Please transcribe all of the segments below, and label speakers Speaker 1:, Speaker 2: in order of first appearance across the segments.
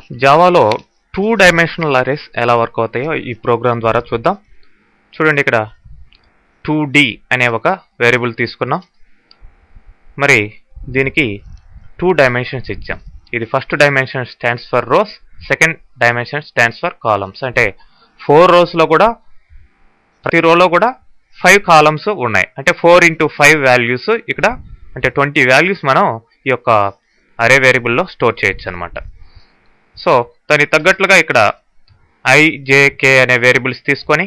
Speaker 1: జావాలో 2 dimensional arrays ఎలా work అవుతాయో ఈ ప్రోగ్రామ్ ద్వారా చూద్దాం. చూడండి, ఇక్కడ 2D అనే ఒక వేరియబుల్ తీసుకున్నాం. మరి దీనికి 2 డైమెన్షన్స్ ఇచ్చాం. ఇది first dimension stands for rows, second dimension stands for columns. అంటే 4 రోస్లో కూడా ప్రతి రోలో కూడా 5 కాలమ్స్ ఉన్నాయి. అంటే 4 into 5 వాల్యూస్ ఇక్కడ, అంటే 20 వాల్యూస్ మనం ఈ యొక్క అరే వేరియబుల్లో స్టోర్ చేయొచ్చు అనమాట. సో దానికి తగ్గట్లుగా ఇక్కడ I, J, K అనే వేరియబుల్స్ తీసుకొని,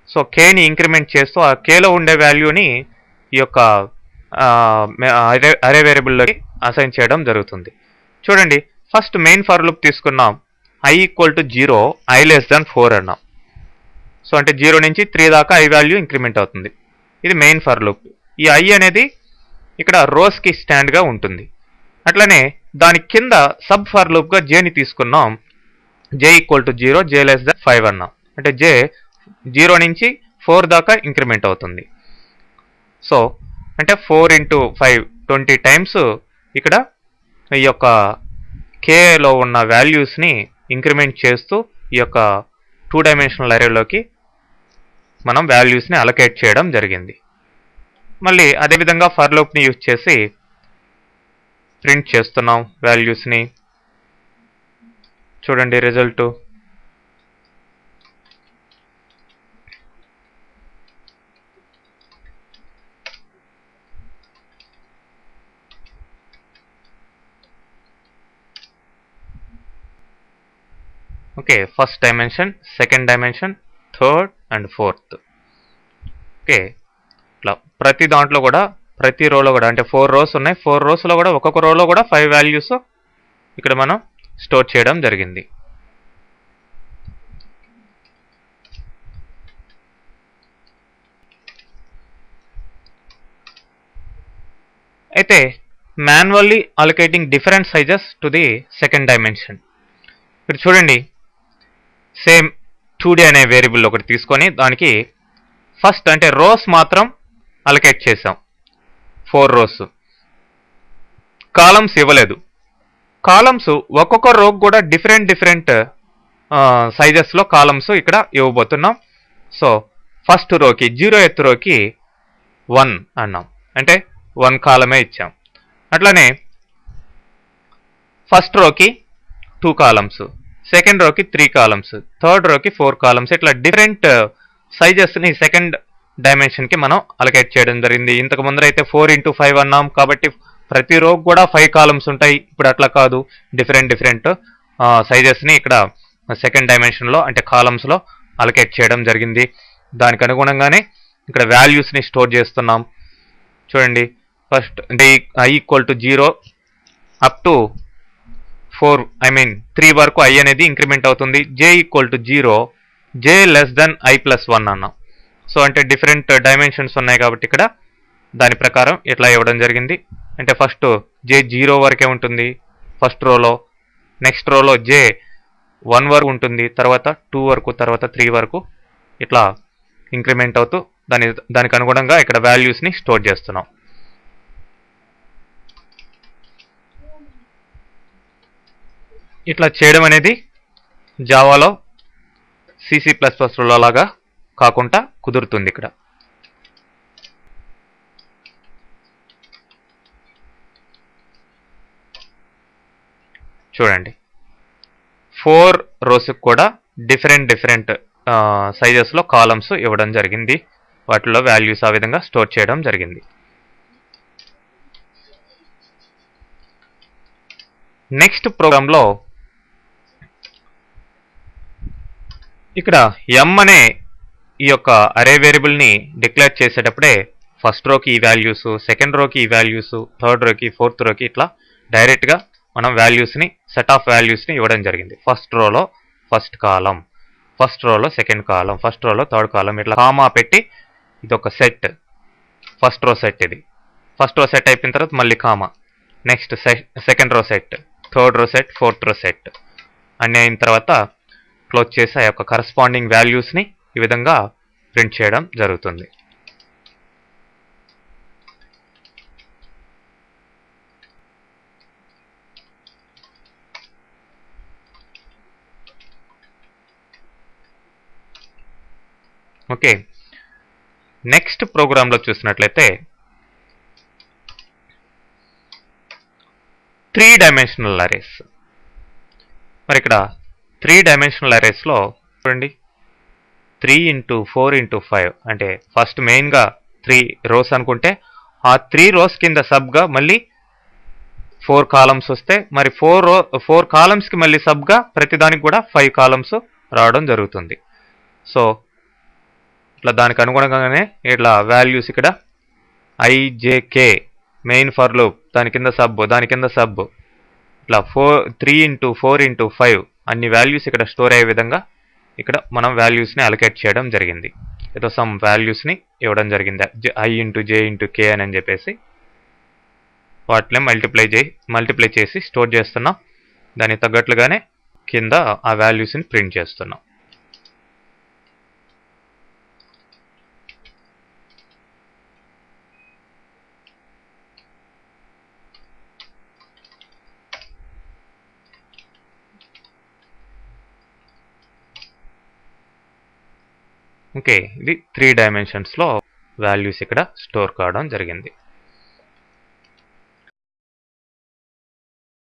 Speaker 1: సో కేని ఇంక్రిమెంట్ చేస్తూ ఆ కేలో ఉండే వాల్యూని ఈ యొక్క అరే వేరియబుల్లోకి అసైన్ చేయడం జరుగుతుంది. చూడండి, ఫస్ట్ మెయిన్ ఫర్ లూప్ తీసుకున్నాం. I = 0, I <4 అన్నాం. సో అంటే 0 నుంచి 3 దాకా I వాల్యూ ఇంక్రిమెంట్ అవుతుంది. ఇది మెయిన్ ఫర్ లూప్. ఈ I అనేది ఇక్కడ రోస్కి స్టాండ్గా ఉంటుంది. అట్లనే దాని కింద సబ్ ఫర్ లూప్గా Jని తీసుకున్నాం. J = 0, J <5 అన్నాం. అంటే J 0 నుంచి 4 దాకా ఇంక్రిమెంట్ అవుతుంది. సో అంటే 4 into 5 20 టైమ్స్ ఇక్కడ ఈ యొక్క కేలో ఉన్న వాల్యూస్ని ఇంక్రిమెంట్ చేస్తూ ఈ యొక్క 2 డైమెన్షనల్ అరేలోకి మనం వాల్యూస్ని అలొకేట్ చేయడం జరిగింది. మళ్ళీ అదేవిధంగా ఫర్ లూప్ని యూజ్ చేసి ప్రింట్ చేస్తున్నాం వాల్యూస్ని. చూడండి result. Okay, first dimension, second dimension, third and fourth. Okay, ఇట్లా ప్రతి దాంట్లో కూడా ప్రతి రోలో కూడా, అంటే 4 రోస్ ఉన్నాయి. 4 రోస్లో కూడా ఒక్కొక్క రోలో కూడా 5 వాల్యూస్ ఇక్కడ మనం స్టోర్ చేయడం జరిగింది. అయితే manually allocating different sizes to the second dimension. ఇక్కడ చూడండి, సేమ్ 2D అనే వేరియబుల్ ఒకటి తీసుకొని దానికి ఫస్ట్ అంటే రోస్ మాత్రం అలొకేట్ చేసాం. 4 రోస్, కాలమ్స్ ఇవ్వలేదు. కాలమ్స్ ఒక్కొక్క రోకి కూడా డిఫరెంట్ సైజెస్లో కాలమ్స్ ఇక్కడ ఇవ్వబోతున్నాం. సో ఫస్ట్ రోకి 0th రోకి 1 అన్నాం, అంటే 1 కాలమే ఇచ్చాం. అట్లనే ఫస్ట్ రోకి 2 కాలమ్స్, సెకండ్ రోకి 3 కాలమ్స్, థర్డ్ రోకి 4 కాలమ్స్. ఇట్లా డిఫరెంట్ సైజెస్ని సెకండ్ డైమెన్షన్కి మనం అలొకేట్ చేయడం జరిగింది. ఇంతకు ముందర అయితే 4 into 5 అన్నాం, కాబట్టి ప్రతి రోకి కూడా 5 కాలమ్స్ ఉంటాయి. ఇప్పుడు అట్లా కాదు, డిఫరెంట్ సైజెస్ని ఇక్కడ సెకండ్ డైమెన్షన్లో అంటే కాలమ్స్లో అలొకేట్ చేయడం జరిగింది. దానికి అనుగుణంగానే ఇక్కడ వాల్యూస్ని స్టోర్ చేస్తున్నాం. చూడండి, ఫస్ట్ అంటే I = 0 అప్ టు 4, 3 వరకు I అనేది ఇంక్రిమెంట్ అవుతుంది. J = 0, J I+1 అన్నాం. సో అంటే డిఫరెంట్ డైమెన్షన్స్ ఉన్నాయి కాబట్టి ఇక్కడ దాని ప్రకారం ఇట్లా ఇవ్వడం జరిగింది. అంటే ఫస్ట్ J 0 వరకే ఉంటుంది ఫస్ట్ రోలో, నెక్స్ట్ రోలో J 1 వరకు ఉంటుంది, తర్వాత 2 వరకు, తర్వాత 3 వరకు ఇట్లా ఇంక్రిమెంట్ అవుతూ దానికి అనుగుణంగా ఇక్కడ వాల్యూస్ని స్టోర్ చేస్తున్నాం. ఇట్లా చేయడం అనేది జావాలో C++లో లాగా కాకుండా కుదురుతుంది. ఇక్కడ చూడండి, 4 రోస్కి కూడా డిఫరెంట్ సైజెస్లో కాలమ్స్ ఇవ్వడం జరిగింది. వాటిలో వాల్యూస్ ఆ విధంగా స్టోర్ చేయడం జరిగింది. నెక్స్ట్ ప్రోగ్రాంలో ఇక్కడ M అనే ఈ యొక్క అరే వేరియబుల్ని డిక్లేర్ చేసేటప్పుడే ఫస్ట్ రోకి ఈ వాల్యూస్, సెకండ్ రోకి ఈ వాల్యూస్, థర్డ్ రోకి, ఫోర్త్ రోకి ఇట్లా డైరెక్ట్గా మనం వాల్యూస్ని, సెట్ ఆఫ్ వాల్యూస్ని ఇవ్వడం జరిగింది. ఫస్ట్ రోలో ఫస్ట్ కాలం, ఫస్ట్ రోలో సెకండ్ కాలం, ఫస్ట్ రోలో థర్డ్ కాలం, ఇట్లా కామా పెట్టి ఇదొక సెట్, ఫస్ట్ రో సెట్. ఇది ఫస్ట్ రో సెట్ అయిపోయిన తర్వాత మళ్ళీ comma, next second row set, third row set, fourth రో సెట్ అన్నీ అయిన తర్వాత క్లోజ్ చేసి ఆ యొక్క కరస్పాండింగ్ వాల్యూస్ని ఈ విధంగా ప్రింట్ చేయడం జరుగుతుంది. ఓకే, నెక్స్ట్ ప్రోగ్రాంలో చూసినట్లయితే 3 డైమెన్షనల్ అరేస్. మరి ఇక్కడ 3 డైమెన్షనల్ అరేస్లో చూడండి, 3 into 4 into 5 అంటే ఫస్ట్ మెయిన్గా 3 రోస్ అనుకుంటే ఆ 3 రోస్ కింద సబ్గా మళ్ళీ 4 కాలమ్స్ వస్తే మరి 4 కాలమ్స్కి మళ్ళీ సబ్గా ప్రతిదానికి కూడా 5 కాలమ్స్ రావడం జరుగుతుంది. సో ఇట్లా దానికి అనుగుణంగానే ఇట్లా వాల్యూస్ ఇక్కడ ఐజేకే మెయిన్ ఫర్ లూప్, దాని కింద సబ్ ఇట్లా 3 into 4 into 5 అన్ని వాల్యూస్ ఇక్కడ స్టోర్ అయ్యే విధంగా ఇక్కడ మనం వాల్యూస్ని అలొకేట్ చేయడం జరిగింది. ఏదో సమ్ వాల్యూస్ని ఇవ్వడం జరిగింది, ఐ ఇంటూ జే ఇంటూ కే అని చెప్పేసి వాటిని మల్టిప్లై చేసి స్టోర్ చేస్తున్నాం. దానికి తగ్గట్లుగానే కింద ఆ వాల్యూస్ని ప్రింట్ చేస్తున్నాం. ఓకే, ఇది 3 డైమెన్షన్స్లో వాల్యూస్ ఇక్కడ స్టోర్ కావడం జరిగింది.